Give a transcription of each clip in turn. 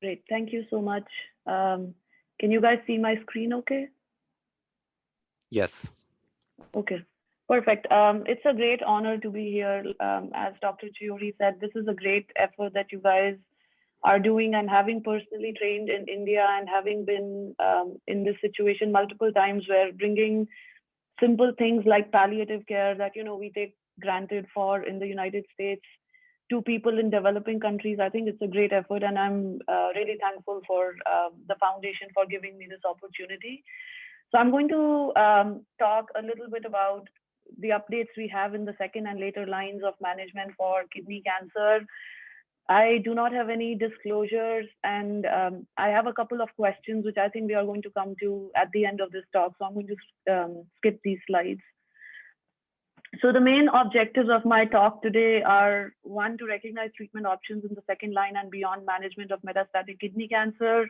Great. Thank you so much. Can you guys see my screen okay? Yes. Okay, perfect. It's a great honor to be here. As Dr. Chiuri said, this is a great effort that you guys are doing, and having personally trained in India and having been in this situation multiple times where bringing simple things like palliative care that we take granted for in the United States to people in developing countries, I think it's a great effort, and I'm really thankful for the foundation for giving me this opportunity. So I'm going to talk a little bit about the updates we have in the second and later lines of management for kidney cancer. I do not have any disclosures, and I have a couple of questions which I think we are going to come to at the end of this talk. So I'm going to skip these slides. So the main objectives of my talk today are, one, to recognize treatment options in the second line and beyond management of metastatic kidney cancer.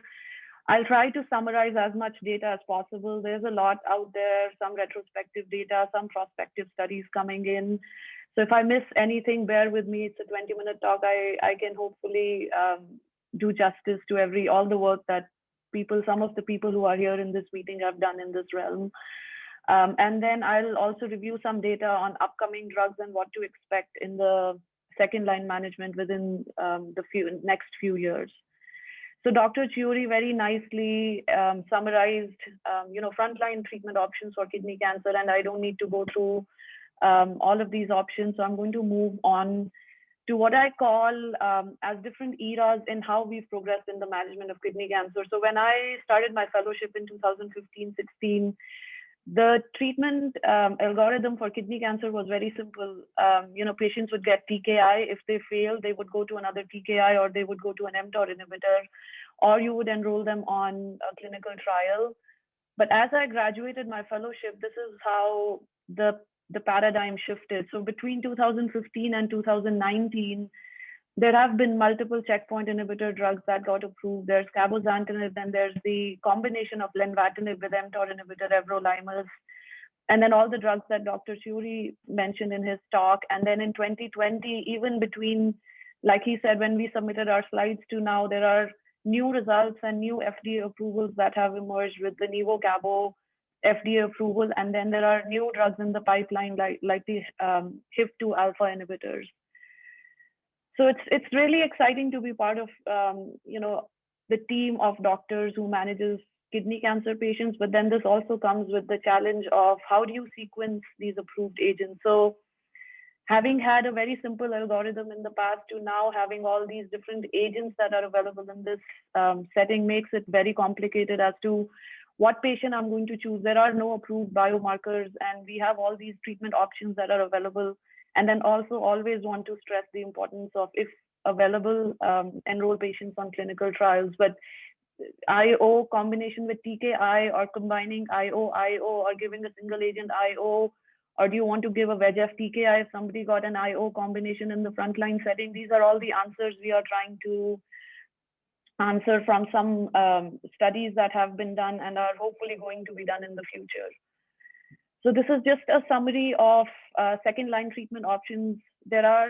I'll try to summarize as much data as possible. There's a lot out there, some retrospective data, some prospective studies coming in. So if I miss anything, bear with me. It's a 20-minute talk. I can hopefully do justice to all the work that some of the people who are here in this meeting have done in this realm. And then I'll also review some data on upcoming drugs and what to expect in the second line management within the next few years. So Dr. Chiuri very nicely summarized, frontline treatment options for kidney cancer, and I don't need to go through all of these options. So I'm going to move on to what I call as different eras in how we've progressed in the management of kidney cancer. So when I started my fellowship in 2015-16, the treatment algorithm for kidney cancer was very simple. Patients would get TKI. If they fail, they would go to another TKI, or they would go to an mTOR inhibitor, or you would enroll them on a clinical trial. But as I graduated my fellowship, this is how the paradigm shifted. So between 2015 and 2019, there have been multiple checkpoint inhibitor drugs that got approved. There's cabozantinib, then there's the combination of lenvatinib with mTOR inhibitor, everolimus, and then all the drugs that Dr. Chiuri mentioned in his talk. And then in 2020, even between, like he said, when we submitted our slides to now, there are new results and new FDA approvals that have emerged with the Nivo-Cabo FDA approval. And then there are new drugs in the pipeline, like the HIF2 alpha inhibitors. So it's really exciting to be part of the team of doctors who manages kidney cancer patients. But then this also comes with the challenge of how do you sequence these approved agents. So having had a very simple algorithm in the past to now having all these different agents that are available in this setting makes it very complicated as to what patient I'm going to choose. There are no approved biomarkers, and we have all these treatment options that are available. And then also always want to stress the importance of, if available, enroll patients on clinical trials. But IO combination with TKI, or combining IO, or giving a single agent IO, or do you want to give a VEGF TKI if somebody got an IO combination in the frontline setting? These are all the answers we are trying to answer from some studies that have been done and are hopefully going to be done in the future. So this is just a summary of second line treatment options. There are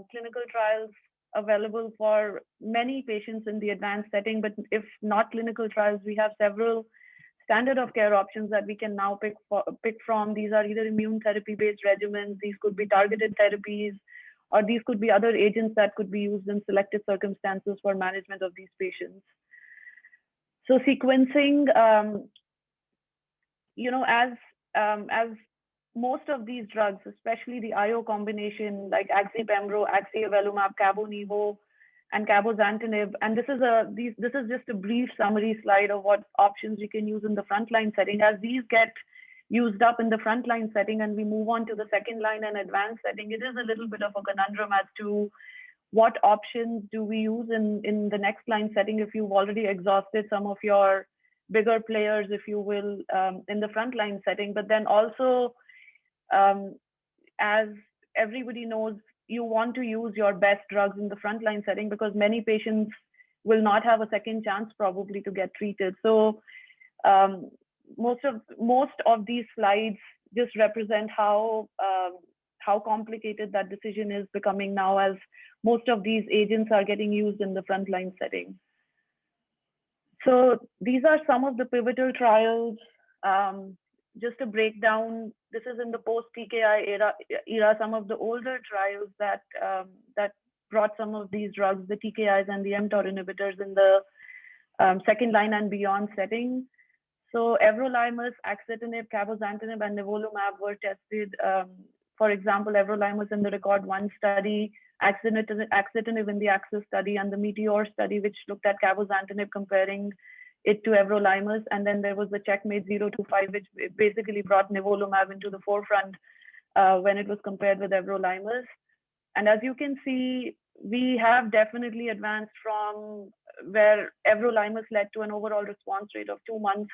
clinical trials available for many patients in the advanced setting, but if not clinical trials, we have several standard of care options that we can now pick from. These are either immune therapy based regimens, these could be targeted therapies, or these could be other agents that could be used in selected circumstances for management of these patients. So sequencing, as most of these drugs, especially the IO combination like axi-pembro, axi-avelumab, cabo-nivo, and cabozantinib, and this is just a brief summary slide of what options we can use in the frontline setting. As these get used up in the frontline setting and we move on to the second line and advanced setting, it is a little bit of a conundrum as to what options do we use in the next line setting if you've already exhausted some of your bigger players, if you will, in the frontline setting. But then also, as everybody knows, you want to use your best drugs in the frontline setting because many patients will not have a second chance probably to get treated. So most of these slides just represent how complicated that decision is becoming now, as most of these agents are getting used in the frontline setting. So these are some of the pivotal trials. Just a breakdown. This is in the post-TKI era. Some of the older trials that that brought some of these drugs, the TKIs and the mTOR inhibitors, in the second line and beyond setting. So everolimus, axitinib, cabozantinib, and nivolumab were tested. For example, everolimus in the RECORD-1 study, axitinib in the AXIS study, and the METEOR study, which looked at cabozantinib comparing it to everolimus. And then there was the Checkmate 025, which basically brought nivolumab into the forefront when it was compared with everolimus. And as you can see, we have definitely advanced from where everolimus led to an overall response rate of 2 months.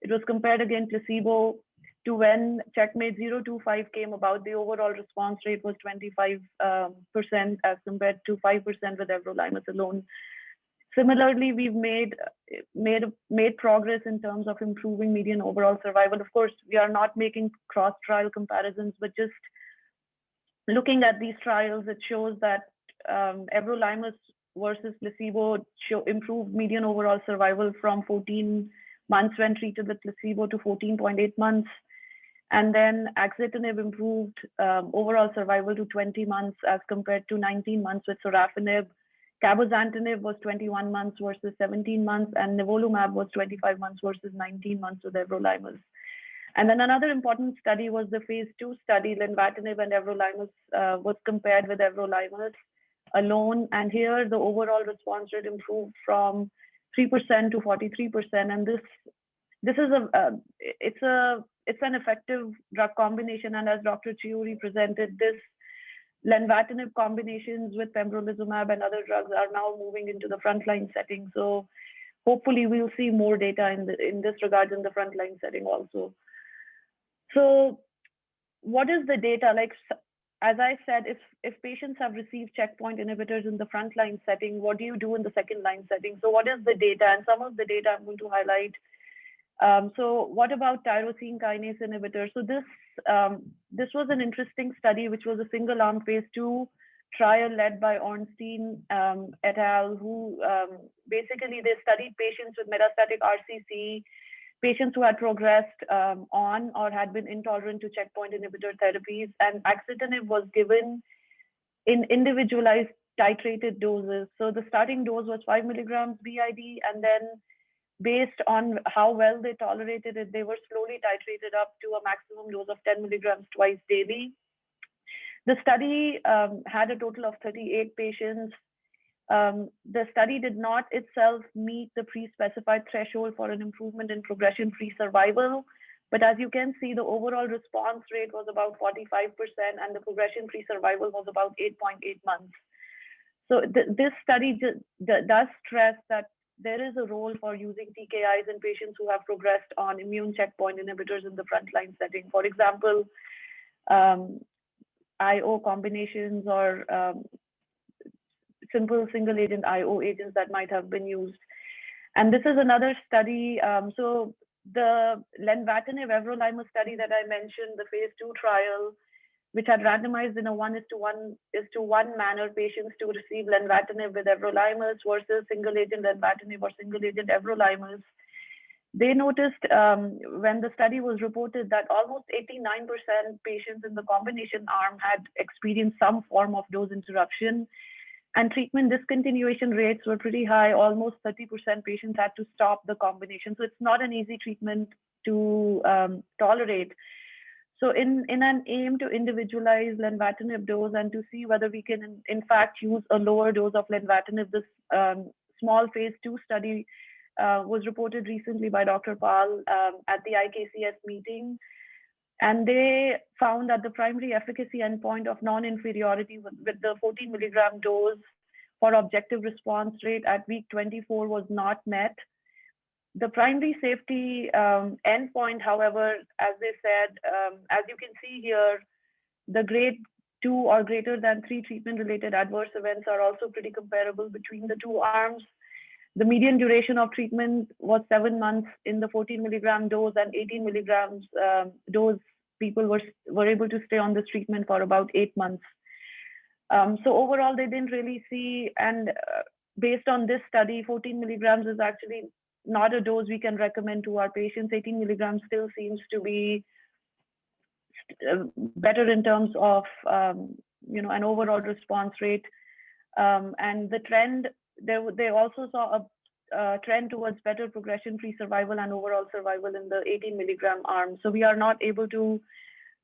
It was compared against placebo, to when Checkmate 025 came about, the overall response rate was 25% as compared to 5% with everolimus alone. Similarly, we've made progress in terms of improving median overall survival. Of course, we are not making cross-trial comparisons, but just looking at these trials, it shows that everolimus versus placebo improved median overall survival from 14 months when treated with placebo to 14.8 months. And then axitinib improved overall survival to 20 months as compared to 19 months with sorafenib. Cabozantinib was 21 months versus 17 months, and nivolumab was 25 months versus 19 months with everolimus. And then another important study was the phase 2 study. Lenvatinib and everolimus was compared with everolimus alone, and here the overall response rate improved from 3% to 43%. And this is it's an effective drug combination. And as Dr. Chiuri presented, this lenvatinib combinations with pembrolizumab and other drugs are now moving into the frontline setting. So hopefully we'll see more data in this regard in the frontline setting also. So what is the data? Like, as I said, if patients have received checkpoint inhibitors in the frontline setting, what do you do in the second line setting? So what is the data? And some of the data I'm going to highlight. So what about tyrosine kinase inhibitors? So this was an interesting study, which was a single arm phase 2 trial led by Ornstein et al., who basically they studied patients with metastatic RCC, patients who had progressed on or had been intolerant to checkpoint inhibitor therapies, and axitinib was given in individualized titrated doses. So the starting dose was 5 milligrams BID, and then based on how well they tolerated it, they were slowly titrated up to a maximum dose of 10 milligrams twice daily. The study had a total of 38 patients. The study did not itself meet the pre-specified threshold for an improvement in progression-free survival. But as you can see, the overall response rate was about 45%, and the progression-free survival was about 8.8 months. So this study does stress that there is a role for using TKIs in patients who have progressed on immune checkpoint inhibitors in the frontline setting. For example, IO combinations or simple single agent IO agents that might have been used. And this is another study. So the lenvatinib everolimus study that I mentioned, the phase 2 trial, which had randomized in a 1:1 manner patients to receive lenvatinib with everolimus versus single agent lenvatinib or single agent everolimus. They noticed when the study was reported that almost 89% patients in the combination arm had experienced some form of dose interruption, and treatment discontinuation rates were pretty high. Almost 30% patients had to stop the combination. So it's not an easy treatment to tolerate. So in an aim to individualize lenvatinib dose and to see whether we can in fact use a lower dose of lenvatinib, this small phase 2 study was reported recently by Dr. Pal at the IKCS meeting. And they found that the primary efficacy endpoint of non-inferiority with the 14 milligram dose for objective response rate at week 24 was not met. The primary safety endpoint, however, as they said, as you can see here, the grade 2 or greater than 3 treatment-related adverse events are also pretty comparable between the two arms. The median duration of treatment was 7 months in the 14 milligram dose, and 18 milligrams dose. People were able to stay on this treatment for about 8 months. So overall, they didn't really see, and based on this study, 14 milligrams is actually not a dose we can recommend to our patients. 18 milligrams still seems to be better in terms of an overall response rate. And the trend, they also saw a trend towards better progression-free survival and overall survival in the 18 milligram arm. So we are not able to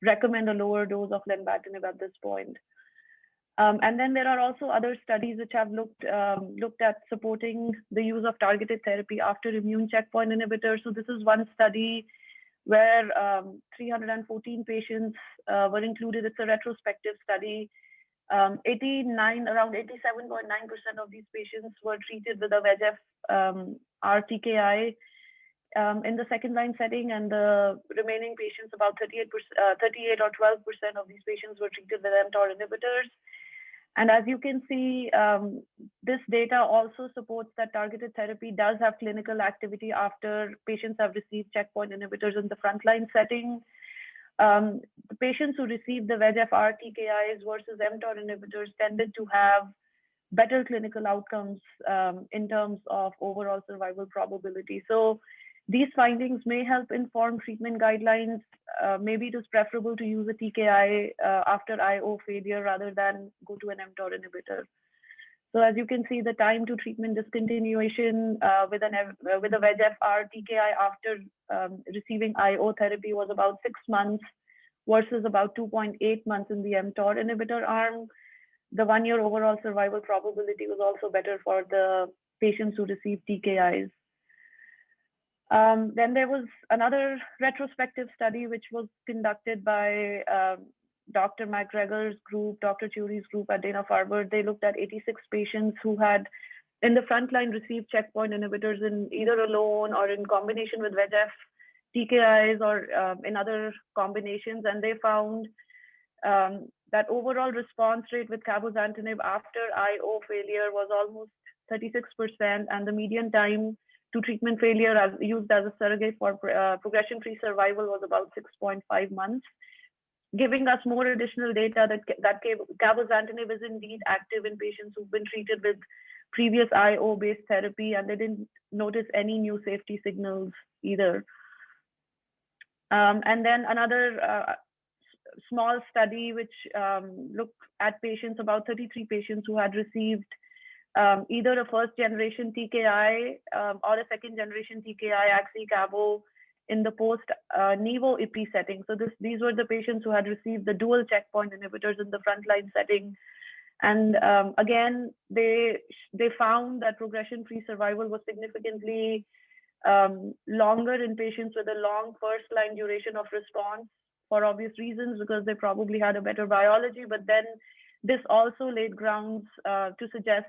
recommend a lower dose of lenvatinib at this point. And then there are also other studies which have looked at supporting the use of targeted therapy after immune checkpoint inhibitors. So this is one study where 314 patients were included. It's a retrospective study. Around 87.9% of these patients were treated with a VEGF RTKI in the second line setting, and the remaining patients, about 38 or 12% of these patients were treated with mTOR inhibitors. And as you can see, this data also supports that targeted therapy does have clinical activity after patients have received checkpoint inhibitors in the frontline setting. The patients who received the VEGF RTKIs versus mTOR inhibitors tended to have better clinical outcomes in terms of overall survival probability. So these findings may help inform treatment guidelines. Maybe it is preferable to use a TKI after IO failure rather than go to an mTOR inhibitor. So as you can see, the time to treatment discontinuation with a VEGF RTKI after receiving IO therapy was about 6 months versus about 2.8 months in the mTOR inhibitor arm. The 1-year overall survival probability was also better for the patients who received TKIs. Then there was another retrospective study which was conducted by Dr. McGregor's group, Dr. Chiuri's group at Dana-Farber. They looked at 86 patients who had, in the frontline, received checkpoint inhibitors in either alone or in combination with VEGF TKIs or in other combinations, and they found that overall response rate with cabozantinib after IO failure was almost 36%, and the median time to treatment failure used as a surrogate for progression-free survival was about 6.5 months, giving us more additional data that cabozantinib is indeed active in patients who've been treated with previous IO-based therapy, and they didn't notice any new safety signals either. And then another small study which looked at patients, about 33 patients who had received either a first-generation TKI or a second-generation TKI, Axi-Cabo, in the post-Nivo-Ipi setting. So these were the patients who had received the dual checkpoint inhibitors in the frontline setting. And again, they found that progression-free survival was significantly longer in patients with a long first-line duration of response for obvious reasons, because they probably had a better biology. But then this also laid grounds to suggest,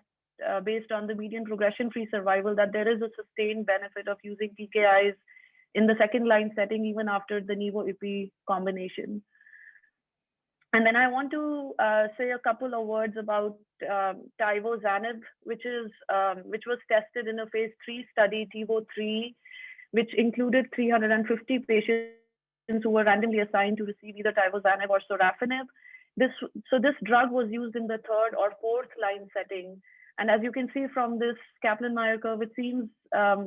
based on the median progression-free survival, that there is a sustained benefit of using TKIs in the second-line setting, even after the Nivo-Ipi combination. And then I want to say a couple of words about tivozanib, which was tested in a phase 3 study, TiVo-3, which included 350 patients who were randomly assigned to receive either tivozanib or sorafenib. So this drug was used in the third or fourth line setting. And as you can see from this Kaplan-Meier curve, it seems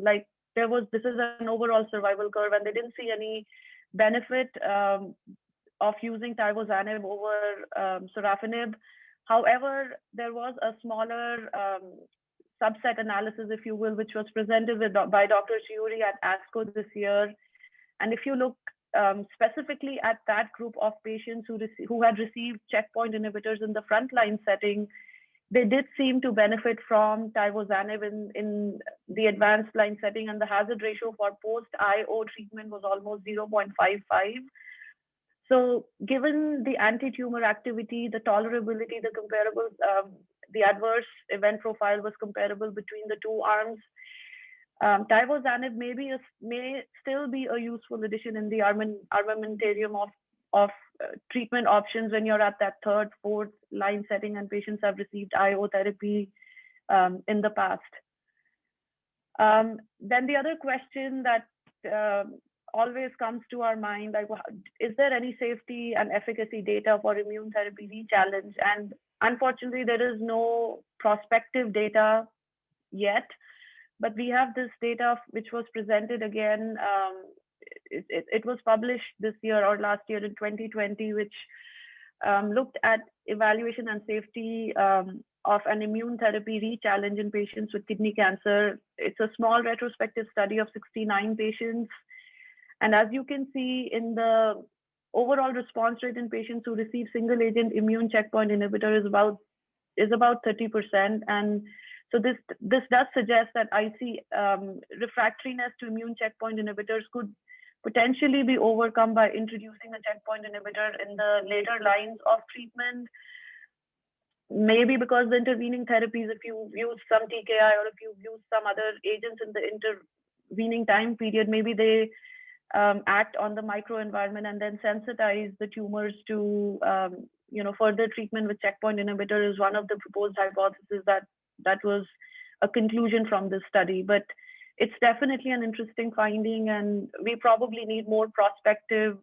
like this is an overall survival curve, and they didn't see any benefit of using tivozanib over sorafenib. However, there was a smaller subset analysis, if you will, which was presented by Dr. Chiuri at ASCO this year. And if you look specifically at that group of patients who had received checkpoint inhibitors in the frontline setting, they did seem to benefit from tivozanib in the advanced line setting, and the hazard ratio for post-IO treatment was almost 0.55. So given the anti-tumor activity, the tolerability, the adverse event profile was comparable between the two arms, tivozanib may still be a useful addition in the armamentarium of treatment options when you're at that third, fourth line setting and patients have received IO therapy in the past. Then the other question that always comes to our mind, like, is there any safety and efficacy data for immune therapy re-challenge? And unfortunately, there is no prospective data yet. but we have this data which was presented again. It was published this year or last year in 2020, which looked at evaluation and safety of an immune therapy re-challenge in patients with kidney cancer. It's a small retrospective study of 69 patients. And as you can see in the overall response rate in patients who receive single agent immune checkpoint inhibitor is about 30%. And so this does suggest that IC refractoriness to immune checkpoint inhibitors could potentially be overcome by introducing a checkpoint inhibitor in the later lines of treatment. Maybe because the intervening therapies, if you use some TKI or if you use some other agents in the intervening time period, maybe they act on the microenvironment and then sensitize the tumors to further treatment with checkpoint inhibitor is one of the proposed hypotheses that was a conclusion from this study. But it's definitely an interesting finding, and we probably need more prospective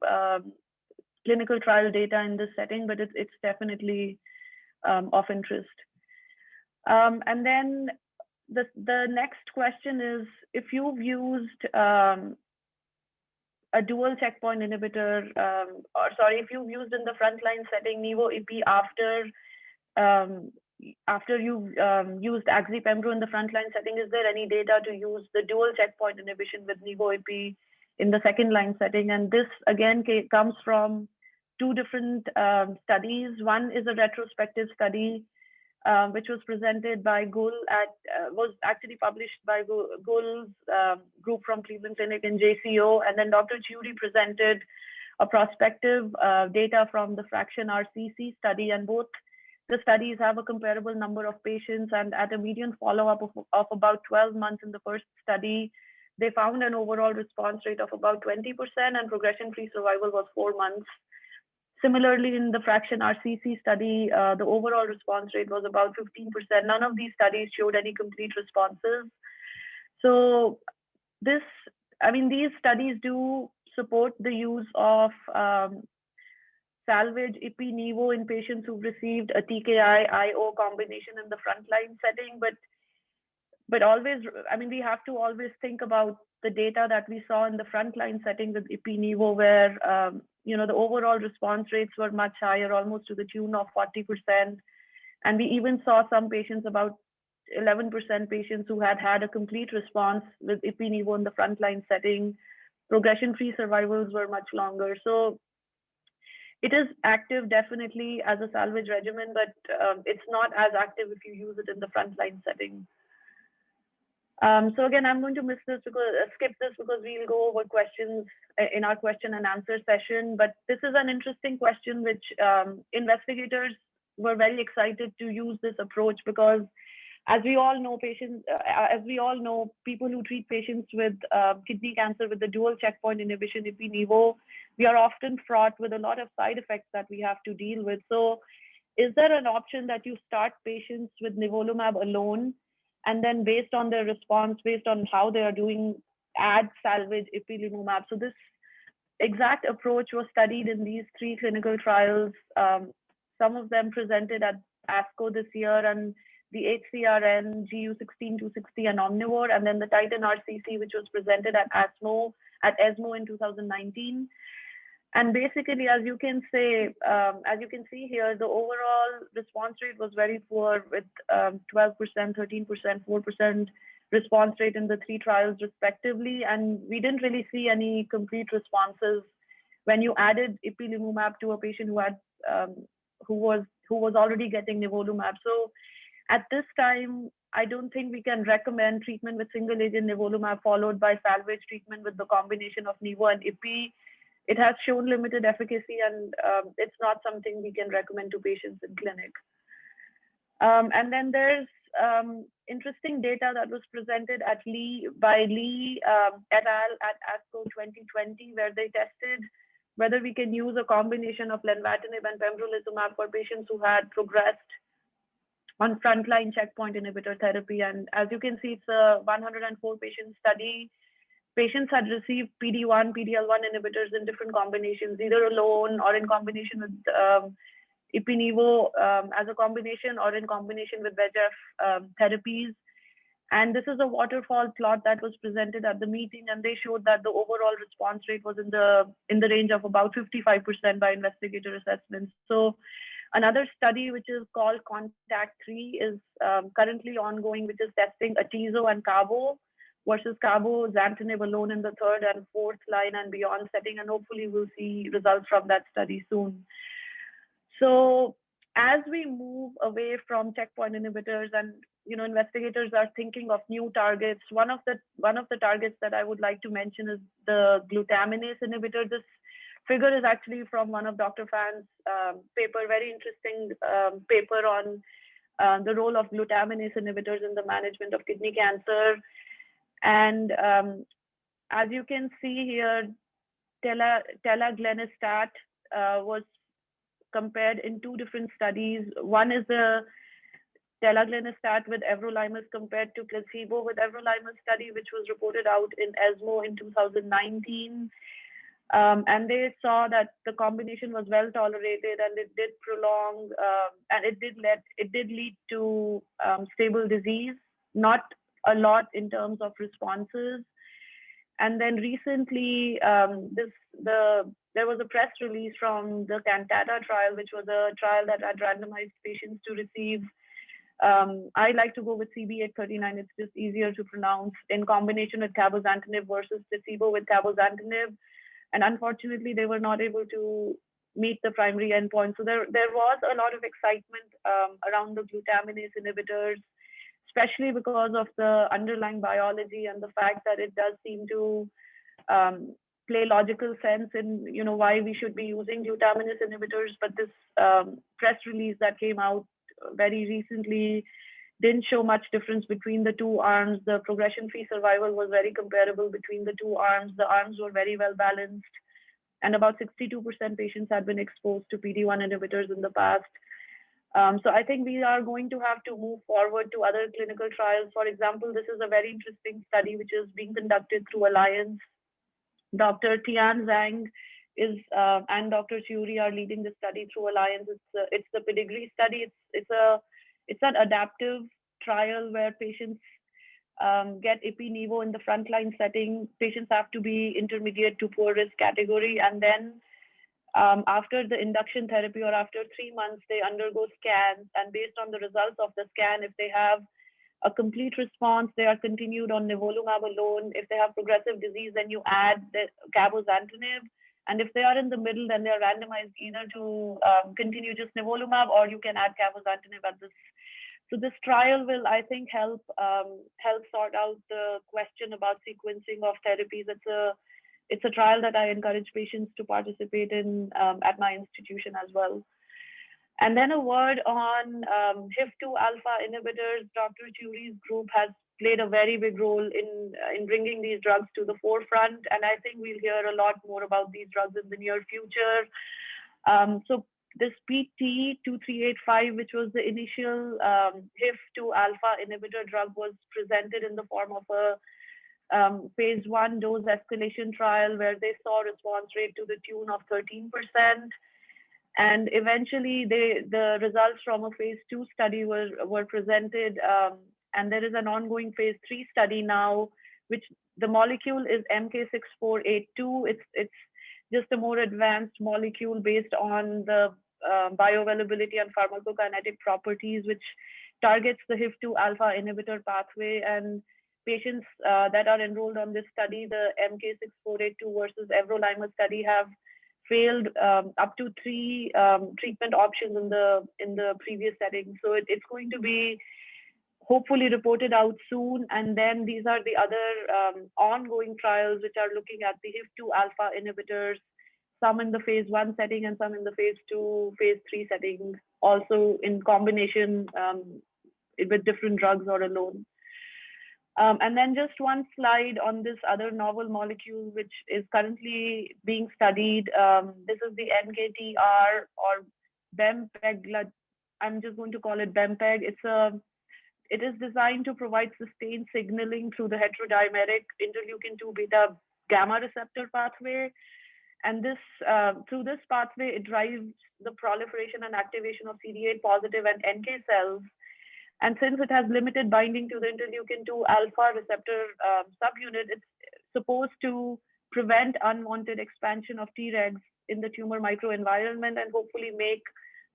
clinical trial data in this setting, but it's definitely of interest. And then the next question is, if you've used a dual checkpoint inhibitor, if you've used in the frontline setting nivo-ipi after you've used axi-pembro in the frontline setting, is there any data to use the dual checkpoint inhibition with nivo-ipi in the second line setting? And this again comes from two different studies. One is a retrospective study which was presented by Gul was actually published by Gul's group from Cleveland Clinic and JCO, and then Dr. Chiuri presented a prospective data from the fraction RCC study, and both the studies have a comparable number of patients, and at a median follow-up of about 12 months in the first study, they found an overall response rate of about 20% and progression-free survival was 4 months. Similarly, in the fraction RCC study, the overall response rate was about 15%. None of these studies showed any complete responses. So these studies do support the use of salvage ipi-nivo in patients who've received a TKI-IO combination in the frontline setting, but always, we have to always think about the data that we saw in the frontline setting with ipi-nivo, where the overall response rates were much higher, almost to the tune of 40%, and we even saw some patients, about 11% patients, who had a complete response with ipi-nivo in the frontline setting. Progression-free survivals were much longer. So it is active definitely as a salvage regimen, but it's not as active if you use it in the frontline setting. So again, I'm going to skip this because we'll go over questions in our question and answer session. But this is an interesting question, which investigators were very excited to use this approach because, as we all know, people who treat patients with kidney cancer with the dual checkpoint inhibition, ipi-nivo, we are often fraught with a lot of side effects that we have to deal with. So is there an option that you start patients with nivolumab alone, and then based on their response, based on how they are doing, add salvage ipilimumab? So this exact approach was studied in these 3 clinical trials. Some of them presented at ASCO this year, and the HCRN, GU16260, and Omnivore, and then the Titan RCC, which was presented at ESMO in 2019. And basically, as you can see here, the overall response rate was very poor, with 12%, 13%, 4% response rate in the 3 trials respectively. And we didn't really see any complete responses when you added ipilimumab to a patient who was already getting nivolumab. So at this time, I don't think we can recommend treatment with single agent nivolumab followed by salvage treatment with the combination of nivo and ipi. It has shown limited efficacy, and it's not something we can recommend to patients in clinic. And then there's interesting data that was presented by Lee et al. At ASCO 2020, where they tested whether we can use a combination of lenvatinib and pembrolizumab for patients who had progressed on frontline checkpoint inhibitor therapy. And as you can see, it's a 104 patient study. Patients had received PD-1, PD-L1 inhibitors in different combinations, either alone or in combination with ipi-nivo as a combination, or in combination with VEGF therapies. And this is a waterfall plot that was presented at the meeting, and they showed that the overall response rate was in the range of about 55% by investigator assessment. So another study, which is called Contact 3, is currently ongoing, which is testing atezo and cabo versus cabo zantinib alone in the third and fourth line and beyond setting, and hopefully we'll see results from that study soon. So as we move away from checkpoint inhibitors and investigators are thinking of new targets, one of the targets that I would like to mention is the glutaminase inhibitor. This figure is actually from one of Dr. Phan's paper, very interesting paper on the role of glutaminase inhibitors in the management of kidney cancer. And as you can see here, telaglenestat was compared in two different studies. One is the telaglenestat with everolimus compared to placebo with everolimus study, which was reported out in ESMO in 2019. And they saw that the combination was well tolerated, and it did prolong, and it did lead to stable disease, not a lot in terms of responses. And then recently, there was a press release from the Cantata trial, which was a trial that had randomized patients to receive. I like to go with CB839. It's just easier to pronounce, in combination with cabozantinib versus placebo with cabozantinib. And unfortunately, they were not able to meet the primary endpoint. So there was a lot of excitement around the glutaminase inhibitors, especially because of the underlying biology and the fact that it does seem to play logical sense in why we should be using glutaminase inhibitors. But this press release that came out very recently didn't show much difference between the two arms. The progression-free survival was very comparable between the two arms. The arms were very well balanced, and about 62% patients had been exposed to PD-1 inhibitors in the past. So I think we are going to have to move forward to other clinical trials. For example, this is a very interesting study which is being conducted through Alliance. Dr. Tian Zhang and Dr. Chiuri are leading the study through Alliance. It's the pedigree study. It's an adaptive trial where patients get ipi-nivo in the frontline setting. Patients have to be intermediate to poor risk category, and then after the induction therapy or after 3 months, they undergo scans, and based on the results of the scan, if they have a complete response, they are continued on nivolumab alone. If they have progressive disease, then you add the cabozantinib. And if they are in the middle, then they are randomized either to continue just nivolumab, or you can add cabozantinib at this. So this trial will, I think, help sort out the question about sequencing of therapies. It's a trial that I encourage patients to participate in at my institution as well. And then a word on HIF2 alpha inhibitors. Dr. Chiuri's group has played a very big role in bringing these drugs to the forefront, and I think we'll hear a lot more about these drugs in the near future. So this PT2385, which was the initial HIF2 alpha inhibitor drug, was presented in the form of a phase 1 dose escalation trial where they saw response rate to the tune of 13%. And eventually the results from a phase 2 study were presented, and there is an ongoing phase 3 study now, which the molecule is MK6482. It's just a more advanced molecule based on the bioavailability and pharmacokinetic properties, which targets the HIF2 alpha inhibitor pathway. And patients that are enrolled on this study, the MK6482 versus everolimus study, have failed up to 3 treatment options in the previous setting. So it's going to be hopefully reported out soon. And then these are the other ongoing trials which are looking at the HIF2 alpha inhibitors, some in the phase 1 setting and some in the phase 2, phase 3 setting, also in combination with different drugs or alone. And then just one slide on this other novel molecule, which is currently being studied. This is the NKTR or BEMPEG. I'm just going to call it BEMPEG. It is designed to provide sustained signaling through the heterodimeric interleukin-2 beta gamma receptor pathway. And this through this pathway, it drives the proliferation and activation of CD8 positive and NK cells. And since it has limited binding to the interleukin-2 alpha receptor subunit, it's supposed to prevent unwanted expansion of Tregs in the tumor microenvironment and hopefully make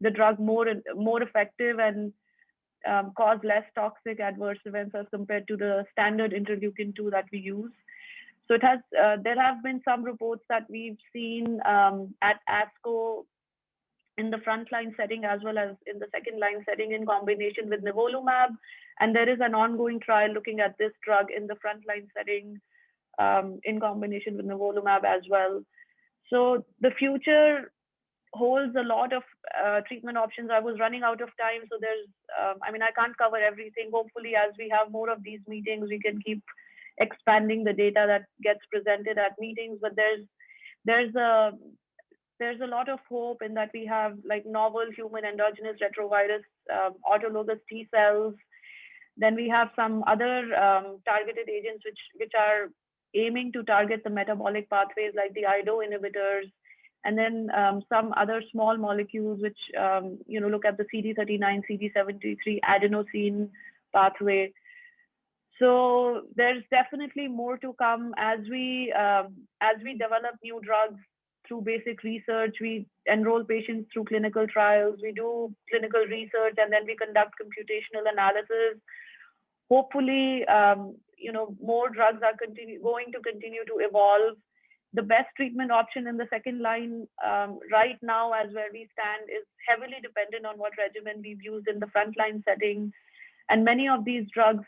the drug more effective and cause less toxic adverse events as compared to the standard interleukin-2 that we use. So it has. There have been some reports that we've seen at ASCO in the frontline setting as well as in the second line setting in combination with nivolumab, and there is an ongoing trial looking at this drug in the frontline setting in combination with nivolumab as well. So the future holds a lot of treatment options. I was running out of time, so there's, I mean, I can't cover everything. Hopefully, as we have more of these meetings, we can keep expanding the data that gets presented at meetings. But there's a lot of hope in that we have like novel human endogenous retrovirus autologous T cells. Then we have some other targeted agents which are aiming to target the metabolic pathways like the IDO inhibitors, and then some other small molecules which look at the CD39, CD73 adenosine pathway. So there's definitely more to come as we develop new drugs through basic research. We enroll patients through clinical trials. We do clinical research, and then we conduct computational analysis. Hopefully, more drugs are going to continue to evolve. The best treatment option in the second line right now, as where we stand, is heavily dependent on what regimen we've used in the frontline setting. And many of these drugs,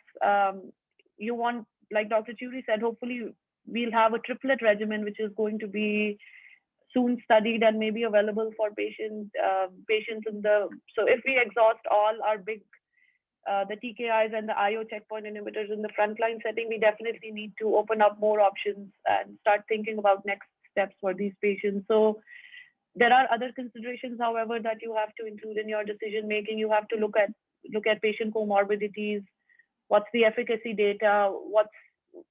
you want, like Dr. Churi said, hopefully we'll have a triplet regimen, which is going to be soon studied and maybe available for patients in the. So if we exhaust all our big the TKIs and the IO checkpoint inhibitors in the frontline setting, we definitely need to open up more options and start thinking about next steps for these patients. So there are other considerations, however, that you have to include in your decision making. You have to look at patient comorbidities. What's the efficacy data?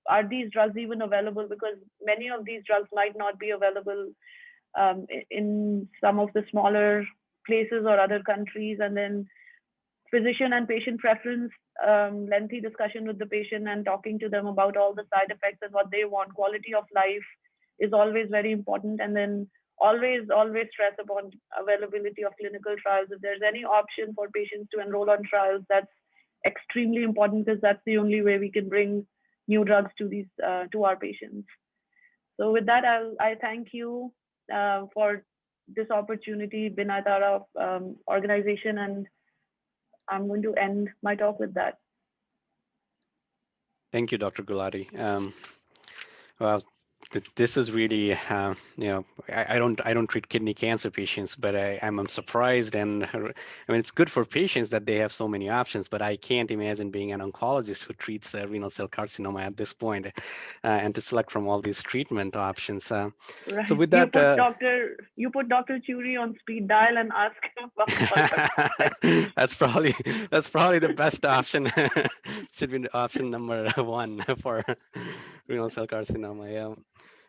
Are these drugs even available? Because many of these drugs might not be available in some of the smaller places or other countries. And then physician and patient preference, lengthy discussion with the patient and talking to them about all the side effects and what they want. Quality of life is always very important. And then always stress upon availability of clinical trials. If there's any option for patients to enroll on trials, that's extremely important, because that's the only way we can bring new drugs to our patients. So with that, I thank you for this opportunity, Binaytara organization, and I'm going to end my talk with that. Thank you, Dr. Gulati. Well, this is really, I don't treat kidney cancer patients, but I'm surprised, and I mean, it's good for patients that they have so many options, but I can't imagine being an oncologist who treats renal cell carcinoma at this point, and to select from all these treatment options. Right. So with that, you put Dr. Churi on speed dial and ask him about that's probably the best option. Should be option number one for renal cell carcinoma. Yeah.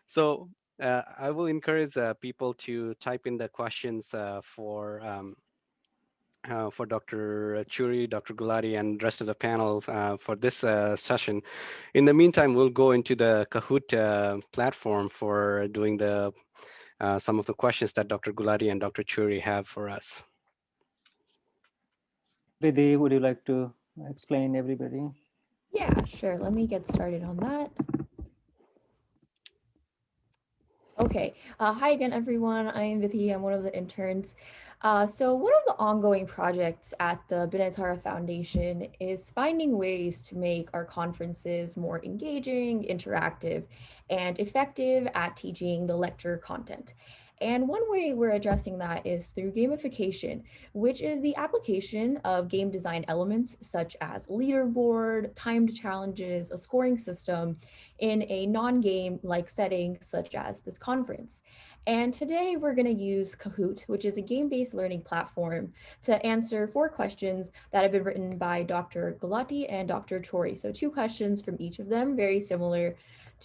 So I will encourage people to type in the questions for Dr. Churi, Dr. Gulati, and rest of the panel for this session. In the meantime, we'll go into the Kahoot platform for doing the some of the questions that Dr. Gulati and Dr. Churi have for us. Vidhi, would you like to explain everybody? Yeah, sure. Let me get started on that. Okay. Hi again, everyone. I'm Vidhi. I'm one of the interns. So one of the ongoing projects at the Binaytara Foundation is finding ways to make our conferences more engaging, interactive, and effective at teaching the lecture content. And one way we're addressing that is through gamification, which is the application of game design elements such as leaderboard, timed challenges, a scoring system in a non-game like setting such as this conference. And today we're going to use Kahoot, which is a game-based learning platform, to answer 4 questions that have been written by Dr. Gulati and Dr. Churi. So 2 questions from each of them, very similar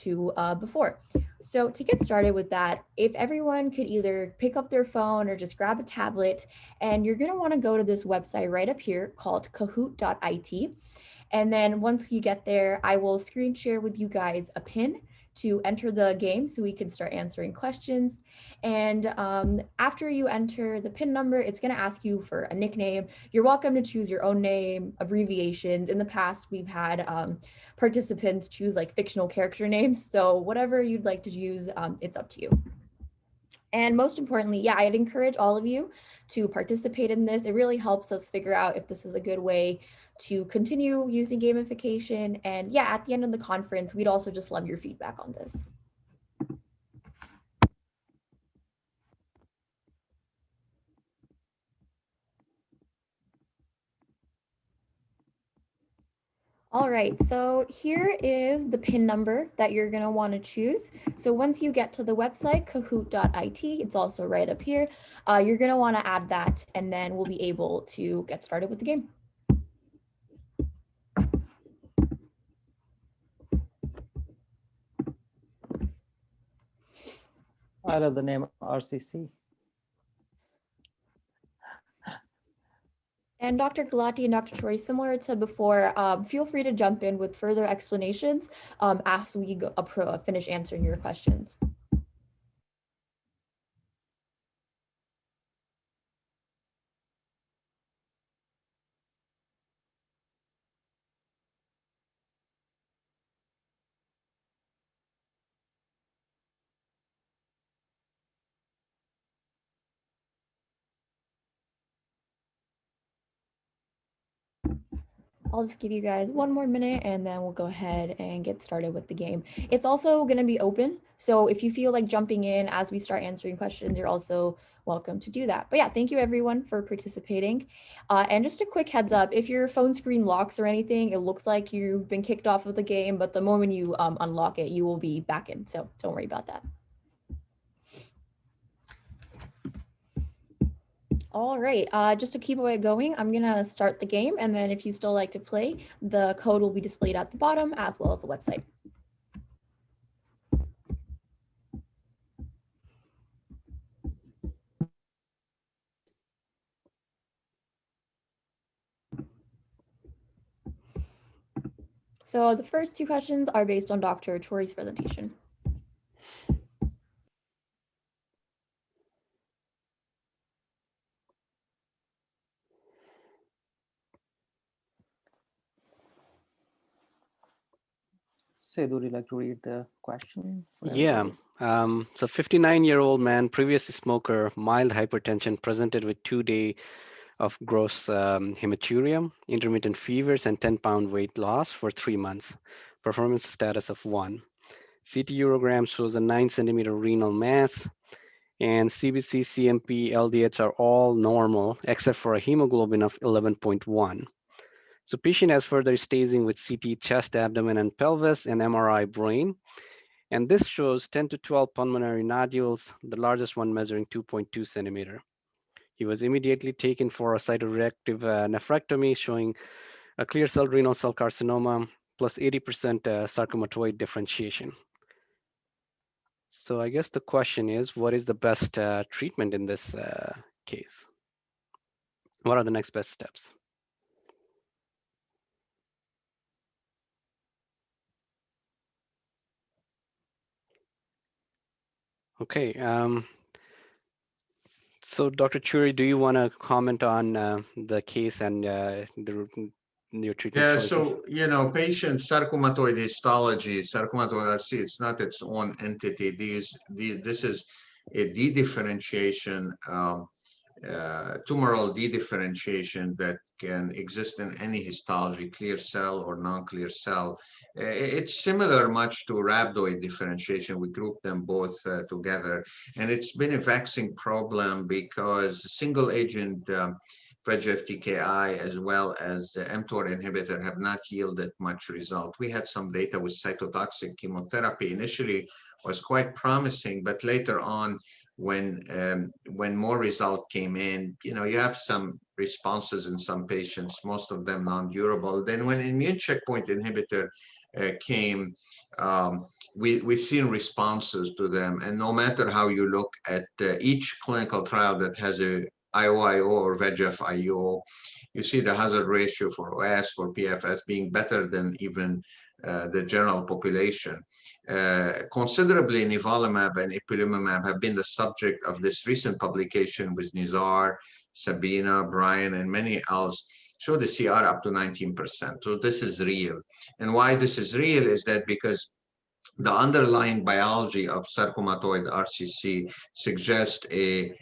to before. So to get started with that, if everyone could either pick up their phone or just grab a tablet, and you're going to want to go to this website right up here called kahoot.it. And then once you get there, I will screen share with you guys a pin to enter the game so we can start answering questions. And after you enter the PIN number, it's going to ask you for a nickname. You're welcome to choose your own name, abbreviations. In the past, we've had participants choose like fictional character names. So whatever you'd like to use, it's up to you. And most importantly, yeah, I'd encourage all of you to participate in this. It really helps us figure out if this is a good way to continue using gamification. And yeah, at the end of the conference, we'd also just love your feedback on this. All right, so here is the PIN number that you're going to want to choose. So once you get to the website, kahoot.it, it's also right up here. You're going to want to add that, and then we'll be able to get started with the game. I love the name RCC. And Dr. Gulati and Dr. Chori, similar to before, feel free to jump in with further explanations as we finish answering your questions. I'll just give you guys one more minute and then we'll go ahead and get started with the game. It's also going to be open. So if you feel like jumping in as we start answering questions, you're also welcome to do that. But yeah, thank you everyone for participating. And just a quick heads up, if your phone screen locks or anything, it looks like you've been kicked off of the game, but the moment you unlock it, you will be back in. So don't worry about that. All right, just to keep it going, I'm gonna start the game, and then if you still like to play, the code will be displayed at the bottom as well as the website. So the first two questions are based on Dr. Chori's presentation. Sid, would you like to read the question? Yeah. So 59-year-old man, previous smoker, mild hypertension, presented with 2 days of gross hematuria, intermittent fevers, and 10-pound weight loss for 3 months. Performance status of 1. CT urogram shows a 9-centimeter renal mass, and CBC, CMP, LDH are all normal except for a hemoglobin of 11.1. So patient has further staging with CT chest, abdomen, and pelvis, and MRI brain. And this shows 10 to 12 pulmonary nodules, the largest one measuring 2.2 centimeter. He was immediately taken for a cytoreactive nephrectomy showing a clear cell renal cell carcinoma plus 80% sarcomatoid differentiation. So I guess the question is, what is the best treatment in this case? What are the next best steps? Okay. So Dr. Churi, do you want to comment on the case and your treatment? Yeah, choices? so, patient sarcomatoid histology, sarcomatoid RC, it's not its own entity. This is a dedifferentiation, tumoral dedifferentiation that can exist in any histology, clear cell or non-clear cell. It's similar much to rhabdoid differentiation. We group them both together. And it's been a vexing problem because single agent VEGF-TKI as well as the mTOR inhibitor have not yielded much result. We had some data with cytotoxic chemotherapy. Initially was quite promising, but later on, when more result came in, you have some responses in some patients, most of them non-durable. Then when immune checkpoint inhibitor came, we've seen responses to them. And no matter how you look at each clinical trial that has a IOIO or VEGF-IO, you see the hazard ratio for OS, for PFS being better than even the general population. Considerably, nivolumab and ipilimumab have been the subject of this recent publication with Nizar, Sabina, Brian, and many else, show the CR up to 19%. So this is real. And why this is real is that because the underlying biology of sarcomatoid RCC suggests a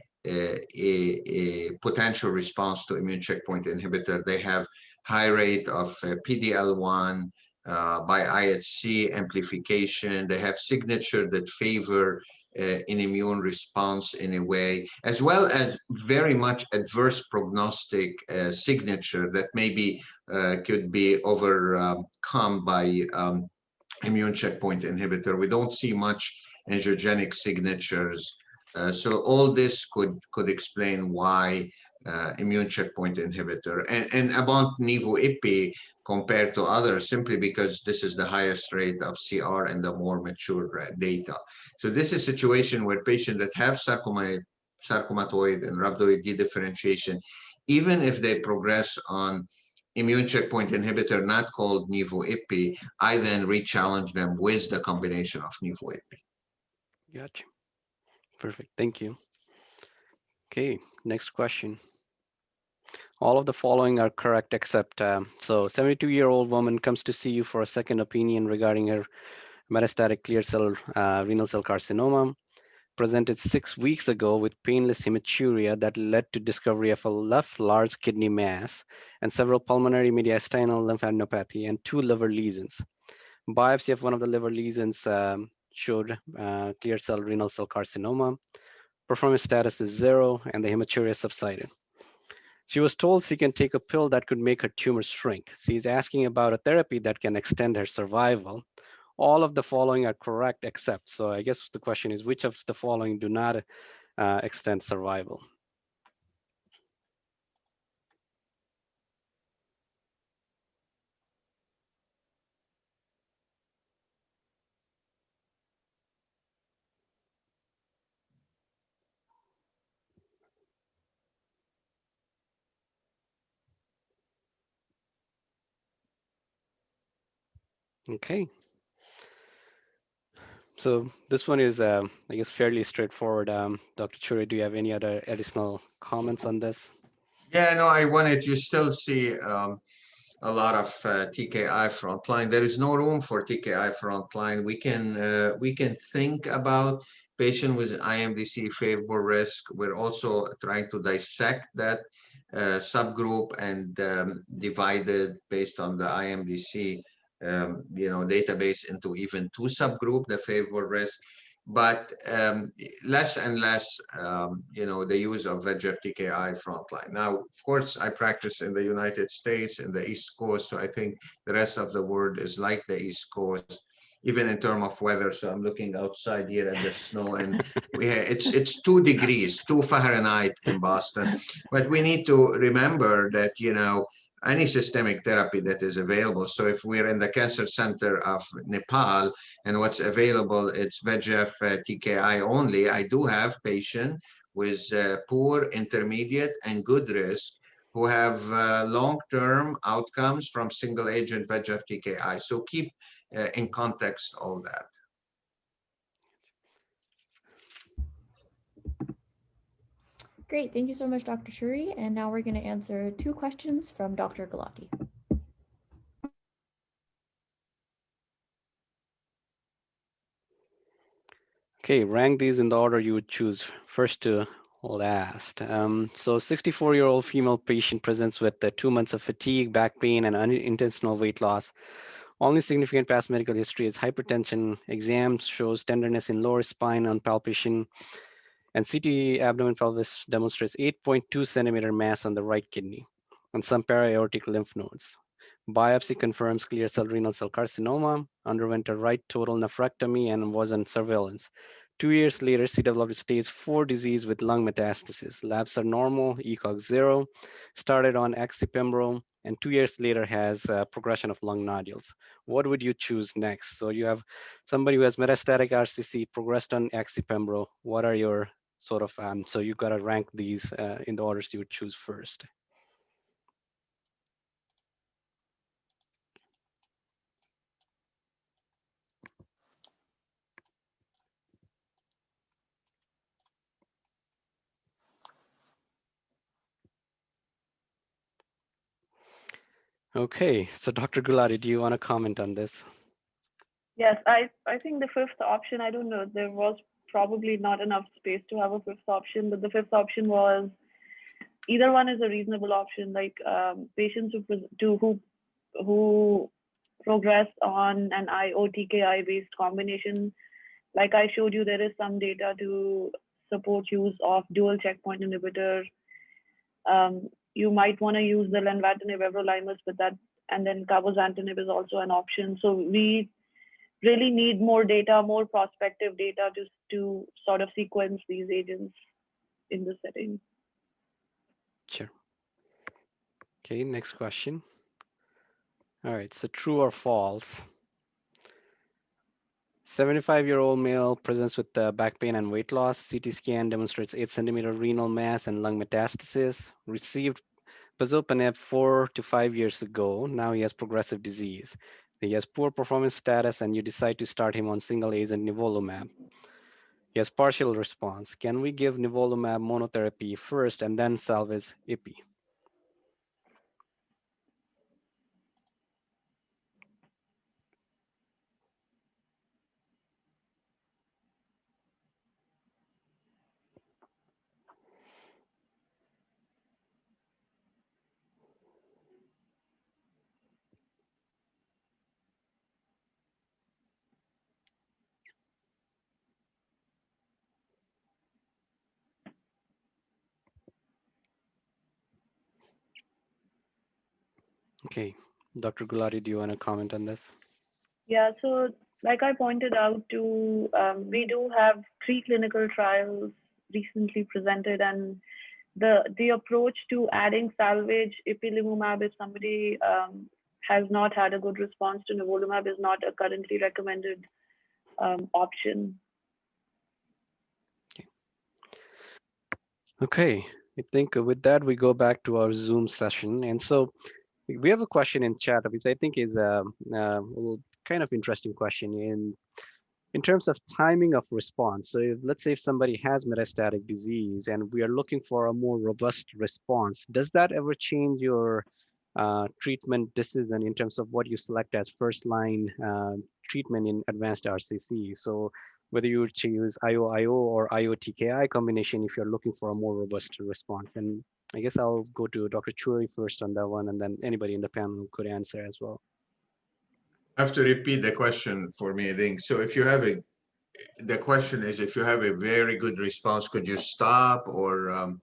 potential response to immune checkpoint inhibitor. They have high rate of PD-L1 by IHC amplification. They have signature that favor an immune response in a way, as well as very much adverse prognostic signature that maybe could be overcome by immune checkpoint inhibitor. We don't see much angiogenic signatures. So all this could explain why immune checkpoint inhibitor and about nivo-ipi compared to others, simply because this is the highest rate of CR and the more mature data. So this is a situation where patients that have sarcomatoid and rhabdoid dedifferentiation, even if they progress on immune checkpoint inhibitor not called nivo-ipi, I then re-challenge them with the combination of nivo-ipi. Gotcha. Perfect. Thank you. Okay, next question. All of the following are correct except, so 72-year-old woman comes to see you for a second opinion regarding her metastatic clear cell renal cell carcinoma, presented 6 weeks ago with painless hematuria that led to discovery of a left large kidney mass and several pulmonary mediastinal lymphadenopathy and 2 liver lesions. Biopsy of one of the liver lesions showed clear cell renal cell carcinoma. Performance status is 0 and the hematuria subsided. She was told she can take a pill that could make her tumor shrink. She's asking about a therapy that can extend her survival. All of the following are correct except, so I guess the question is which of the following do not extend survival? Okay. So this one is, I guess, fairly straightforward. Dr. Churi, do you have any other additional comments on this? Yeah, no, I wanted, you still see a lot of TKI frontline. There is no room for TKI frontline. We can think about patient with IMDC favorable risk. We're also trying to dissect that subgroup and divide it based on the IMDC database into even 2 subgroup, the favorable risk. But less and less, the use of VEGF TKI frontline. Now, of course, I practice in the United States, in the East Coast, so I think the rest of the world is like the East Coast, even in terms of weather. So I'm looking outside here at the snow, and it's 2 degrees, 2 Fahrenheit in Boston. But we need to remember that, any systemic therapy that is available. So if we're in the cancer center of Nepal and what's available, it's VEGF TKI only, I do have patients with poor, intermediate, and good risk who have long-term outcomes from single agent VEGF TKI. So keep in context all that. Great, thank you so much, Dr. Shuri. And now we're going to answer 2 questions from Dr. Gulati. Okay, rank these in the order you would choose first to last. So 64-year-old female patient presents with 2 months of fatigue, back pain, and unintentional weight loss. Only significant past medical history is hypertension. Exam shows tenderness in lower spine on palpation, and CT abdomen pelvis demonstrates 8.2 centimeter mass on the right kidney and some para-aortic lymph nodes. Biopsy confirms clear cell renal cell carcinoma, underwent a right total nephrectomy and was on surveillance. 2 years later, she developed stage 4 disease with lung metastasis. Labs are normal, ECOG 0, started on oxypembro, and 2 years later has progression of lung nodules. What would you choose next? So you have somebody who has metastatic RCC, progressed on oxypembro. What are your sort of, so you got to rank these in the orders you would choose first. Okay, so Dr. Gulati, do you want to comment on this? Yes, I think the fifth option, I don't know, there was probably not enough space to have a fifth option, but the fifth option was either one is a reasonable option. Like patients who progress on an IO-TKI based combination, like I showed you, there is some data to support use of dual checkpoint inhibitor. You might want to use the lenvatinib everolimus, but that, and then cabozantinib is also an option. So we really need more data, more prospective data to sort of sequence these agents in the setting. Sure. Okay, next question. All right, so true or false? 75-year-old male presents with back pain and weight loss. CT scan demonstrates 8-centimeter renal mass and lung metastasis. Received pazopanib 4 to 5 years ago. Now he has progressive disease. He has poor performance status, and you decide to start him on single agent nivolumab. He has partial response. Can we give nivolumab monotherapy first and then salvage IPI? Okay, Dr. Gulati, do you want to comment on this? Yeah, so like I pointed out to, we do have 3 clinical trials recently presented, and the approach to adding salvage ipilimumab if somebody has not had a good response to nivolumab is not a currently recommended option. Okay, I think with that, we go back to our Zoom session. And so we have a question in chat, which I think is a kind of interesting question in terms of timing of response. So let's say if somebody has metastatic disease and we are looking for a more robust response, does that ever change your treatment decision in terms of what you select as first line treatment in advanced RCC? So whether you choose IO-IO or IO-TKI combination if you're looking for a more robust response. And I guess I'll go to Dr. Churi first on that one, and then anybody in the panel could answer as well. I have to repeat the question for me, I think. So if you have the question is, if you have a very good response, could you stop or,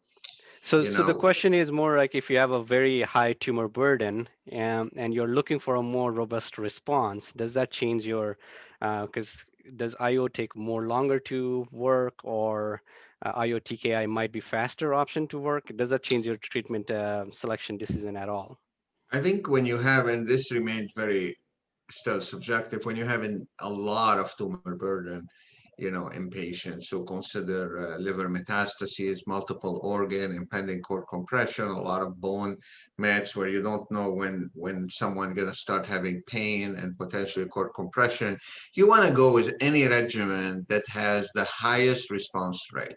So the question is more like if you have a very high tumor burden and you're looking for a more robust response, does that change your, because does IO take more longer to work, or IO TKI might be faster option to work? Does that change your treatment selection decision at all? I think when you have, and this remains very still subjective, when you have a lot of tumor burden, in patients, so consider liver metastases, multiple organ, impending cord compression, a lot of bone mets where you don't know when someone gonna start having pain and potentially cord compression. You want to go with any regimen that has the highest response rate,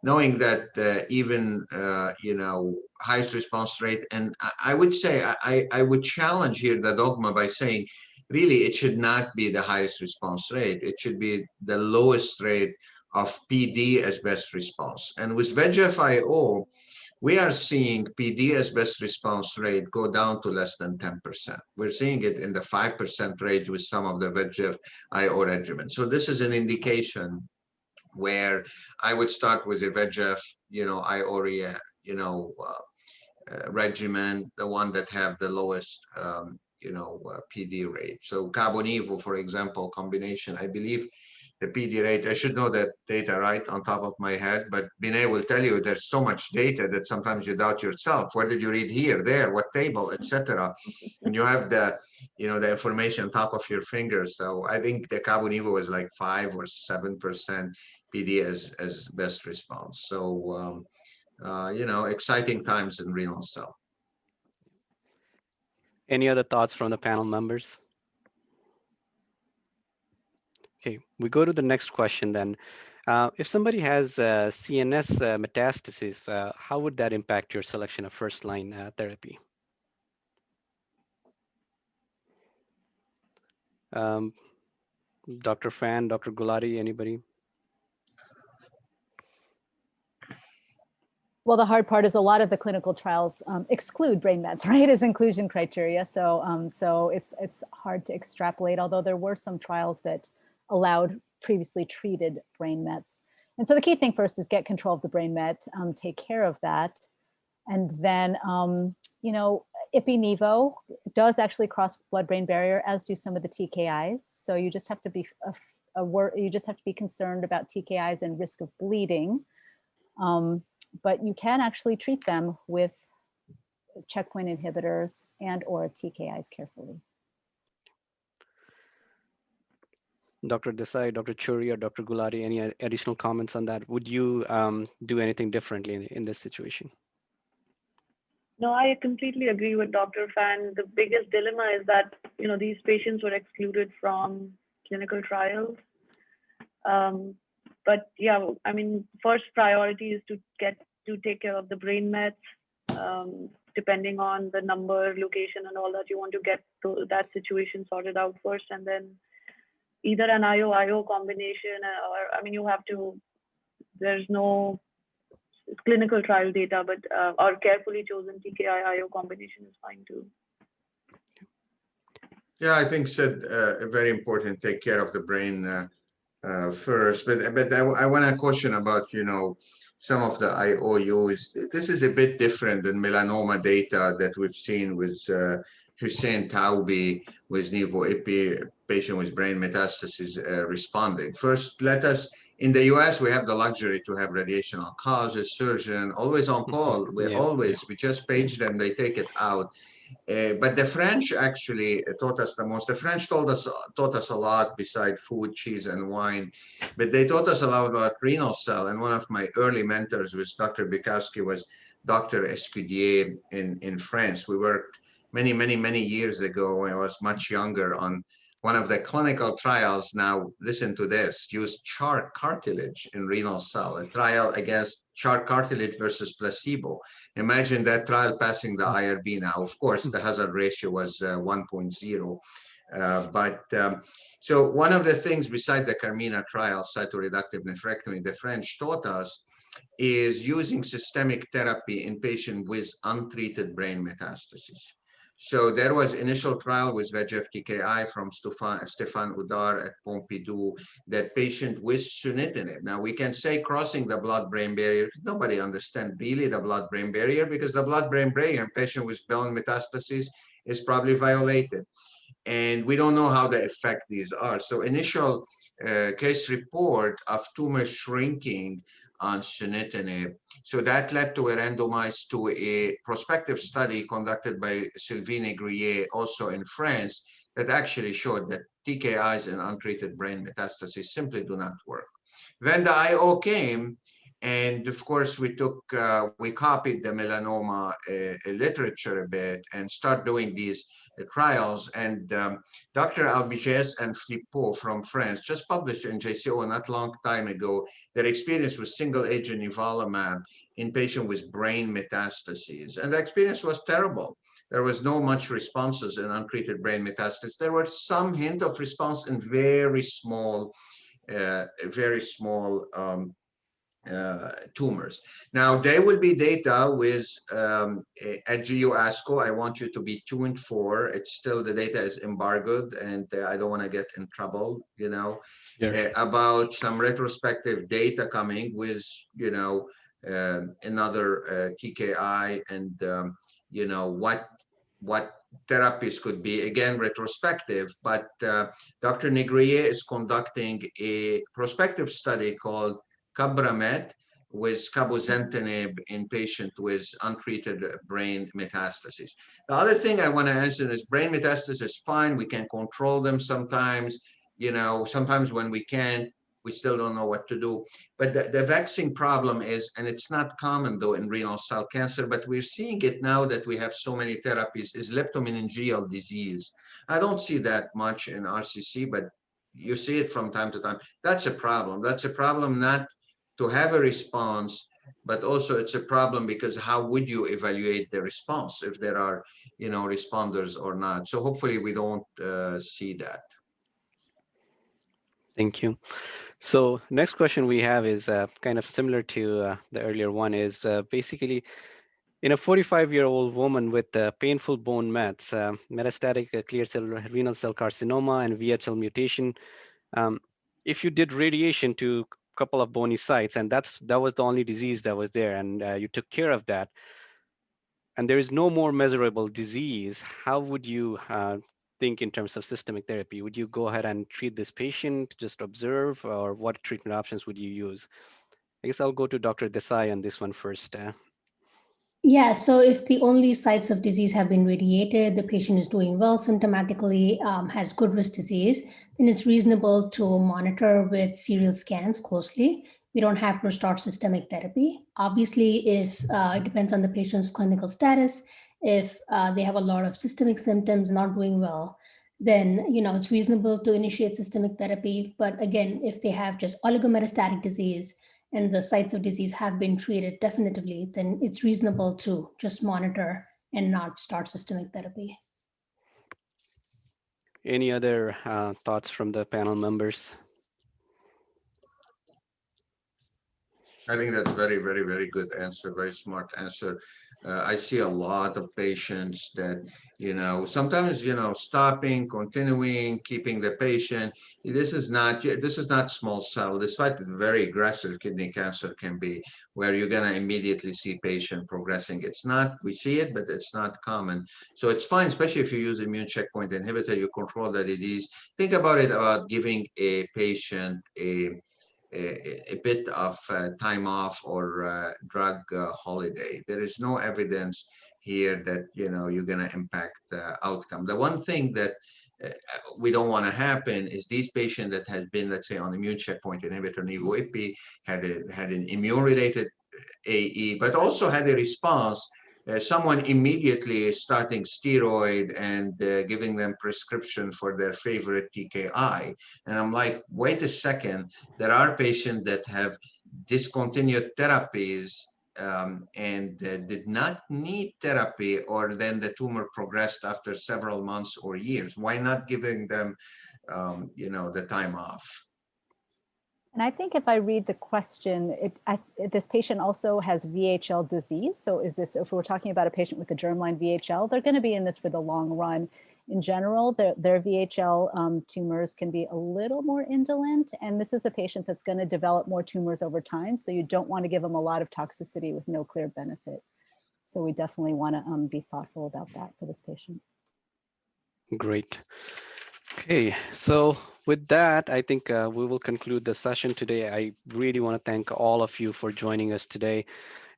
knowing that even highest response rate. And I would say I would challenge here the dogma by saying really it should not be the highest response rate. It should be the lowest rate of PD as best response. And with VEGF-IO, we are seeing PD as best response rate go down to less than 10%. We're seeing it in the 5% range with some of the VEGF-IO regimens. So this is an indication where I would start with a VEGF, IORIA, regimen, the one that have the lowest, PD rate. So Cabo-Nivo, for example, combination, I believe the PD rate. I should know that data right on top of my head, but Binay will tell you there's so much data that sometimes you doubt yourself. Where did you read here, there, what table, etc. And you have the, the information on top of your fingers. So I think the Cabo-Nivo was like 5 or 7% PD as best response. So, exciting times in renal cell. Any other thoughts from the panel members? Okay, we go to the next question then. If somebody has CNS metastasis, how would that impact your selection of first-line therapy? Dr. Fan, Dr. Gulati, anybody? Well, the hard part is a lot of the clinical trials exclude brain mets, right, as inclusion criteria. So, so it's hard to extrapolate, although there were some trials that allowed previously treated brain mets. And so the key thing first is get control of the brain met, take care of that. And then, Ipi-Nivo does actually cross blood-brain barrier, as do some of the TKIs. So you just have to be concerned about TKIs and risk of bleeding. But you can actually treat them with checkpoint inhibitors and or TKIs carefully. Dr. Desai, Dr. Churi, or Dr. Gulati, any additional comments on that? Would you do anything differently in this situation? No, I completely agree with Dr. Fan. The biggest dilemma is that, these patients were excluded from clinical trials. But yeah, I mean, first priority is to take care of the brain mets, depending on the number, location, and all that. You want to get that situation sorted out first, and then either an IO combination, or, I mean, there's no clinical trial data, but or carefully chosen TKI-IO combination is fine too. Yeah, I think said very important. Take care of the brain first, but I want to question about some of the IOUs. This is a bit different than melanoma data that we've seen with Hussein Taubi with Nivo-Ipi, patient with brain metastases responding. First, in the US, we have the luxury to have radiation oncologist, surgeon, always on call. We just page them, they take it out. But the French actually taught us the most. The French taught us a lot beside food, cheese, and wine, but they taught us a lot about renal cell. And one of my early mentors was Dr. Bukowski, was Dr. Escudier in France. We worked many years ago when I was much younger on one of the clinical trials. Now, listen to this, used shark cartilage in renal cell, a trial against shark cartilage versus placebo. Imagine that trial passing the IRB now. Of course, the hazard ratio was 1.0. So one of the things beside the Carmina trial, cytoreductive nephrectomy, the French taught us is using systemic therapy in patients with untreated brain metastases. So there was initial trial with VEGF TKI from Stéphane Oudard at Pompidou, that patient with sunitinib. Now we can say crossing the blood-brain barrier. Nobody understands really the blood-brain barrier, because the blood-brain barrier in patient with bone metastases is probably violated. And we don't know how the effect these are. So initial case report of tumor shrinking on sunitinib. So that led to a randomized to a prospective study conducted by Sylvie Négrier, also in France, that actually showed that TKIs in untreated brain metastases simply do not work. Then the IO came, and of course we copied the melanoma literature a bit and start doing these trials. And Dr. Albigès and Flippo from France just published in JCO not long time ago their experience with single agent nivolumab in patients with brain metastases. And the experience was terrible. There was no much responses in untreated brain metastases. There were some hint of response in very small tumors. Now, there will be data with at GU ASCO. I want you to be tuned for. It's still, the data is embargoed, and I don't want to get in trouble, about some retrospective data coming with, another TKI, and, what therapies could be, again, retrospective, but Dr. Negrier is conducting a prospective study called Cabramed with cabozantinib in patients with untreated brain metastases. The other thing I want to answer is brain metastasis is fine. We can control them sometimes. You know, sometimes when we can't, we still don't know what to do. But the vexing problem is, and it's not common though in renal cell cancer, but we're seeing it now that we have so many therapies, is leptomeningeal disease. I don't see that much in RCC, but you see it from time to time. That's a problem. That's a problem not to have a response, but also it's a problem because how would you evaluate the response if there are, you know, responders or not? So hopefully we don't see that. Thank you. So next question we have is kind of similar to the earlier one, is basically in a 45-year-old woman with painful bone mets, metastatic clear cell renal cell carcinoma and VHL mutation, if you did radiation to a couple of bony sites, and that was the only disease that was there, and you took care of that, and there is no more measurable disease, how would you think in terms of systemic therapy? Would you go ahead and treat this patient, just observe, or what treatment options would you use? I guess I'll go to Dr. Desai on this one first. Yeah, so if the only sites of disease have been radiated, the patient is doing well symptomatically, has good risk disease, then it's reasonable to monitor with serial scans closely. We don't have to start systemic therapy. Obviously, if it depends on the patient's clinical status, if they have a lot of systemic symptoms, not doing well, then it's reasonable to initiate systemic therapy. But again, if they have just oligometastatic disease, and the sites of disease have been treated definitively, then it's reasonable to just monitor and not start systemic therapy. Any other thoughts from the panel members? I think that's very, very, very good answer, very smart answer. I see a lot of patients that, sometimes, stopping, continuing, keeping the patient. This is not small cell, despite very aggressive kidney cancer can be, where you're gonna immediately see patient progressing. It's not, we see it, but it's not common. So it's fine, especially if you use immune checkpoint inhibitor, you control the disease. Think about it, about giving a patient a bit of time off or drug holiday. There is no evidence here that you're going to impact the outcome. The one thing that we don't want to happen is these patients that has been, let's say, on immune checkpoint inhibitor, nivo-ipi, had an immune-related AE, but also had a response. Someone immediately starting steroid and giving them prescription for their favorite TKI. And I'm like, wait a second, there are patients that have discontinued therapies and did not need therapy, or then the tumor progressed after several months or years. Why not giving them, the time off? And I think if I read the question, this patient also has VHL disease. So if we're talking about a patient with a germline VHL, they're going to be in this for the long run. In general, their VHL tumors can be a little more indolent. And this is a patient that's going to develop more tumors over time. So you don't want to give them a lot of toxicity with no clear benefit. So we definitely want to be thoughtful about that for this patient. Great. Okay, so with that, I think we will conclude the session today. I really want to thank all of you for joining us today.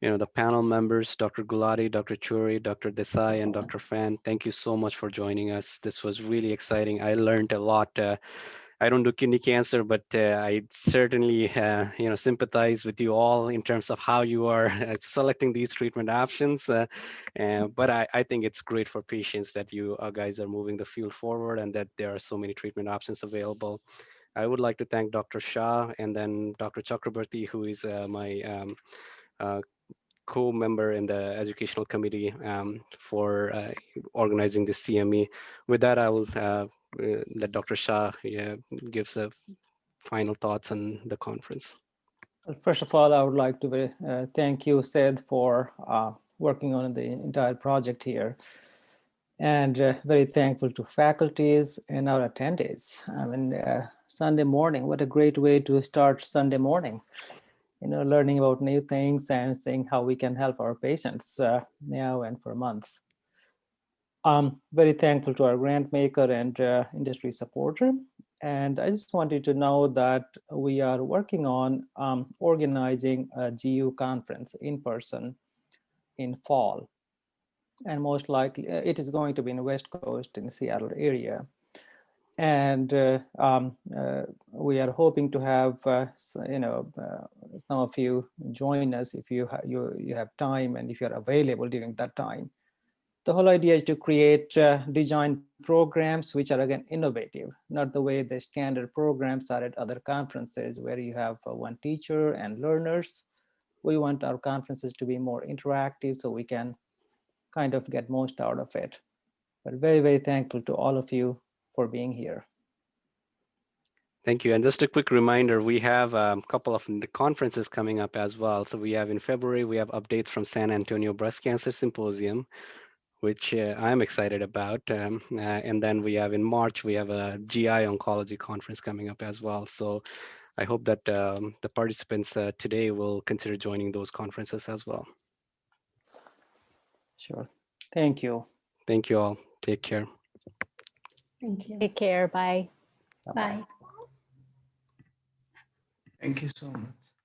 The panel members, Dr. Gulati, Dr. Churi, Dr. Desai, and Dr. Fan, thank you so much for joining us. This was really exciting. I learned a lot. I don't do kidney cancer, but I certainly, sympathize with you all in terms of how you are selecting these treatment options. But I think it's great for patients that you guys are moving the field forward and that there are so many treatment options available. I would like to thank Dr. Shah and then Dr. Chakrabarti, who is my co-member in the educational committee for organizing this CME. With that, I will let Dr. Shah gives a final thoughts on the conference. Well, first of all, I would like to thank you, Sid, for working on the entire project here. And very thankful to faculties and our attendees. I mean, Sunday morning, what a great way to start Sunday morning. Learning about new things and seeing how we can help our patients now and for months. Very thankful to our grant maker and industry supporter. And I just wanted to know that we are working on organizing a GU conference in person in fall. And most likely it is going to be in the West Coast in the Seattle area. And we are hoping to have some of you join us if you have time and if you're available during that time. The whole idea is to create design programs which are again innovative, not the way the standard programs are at other conferences where you have one teacher and learners. We want our conferences to be more interactive so we can kind of get most out of it. But very, very thankful to all of you for being here. Thank you. And just a quick reminder, we have a couple of conferences coming up as well. So we have in February, we have updates from San Antonio Breast Cancer Symposium, which I'm excited about. And then we have in March, we have a GI oncology conference coming up as well. So I hope that the participants today will consider joining those conferences as well. Sure. Thank you. Thank you all. Take care. Thank you. Take care. Bye. Bye. Thank you so much.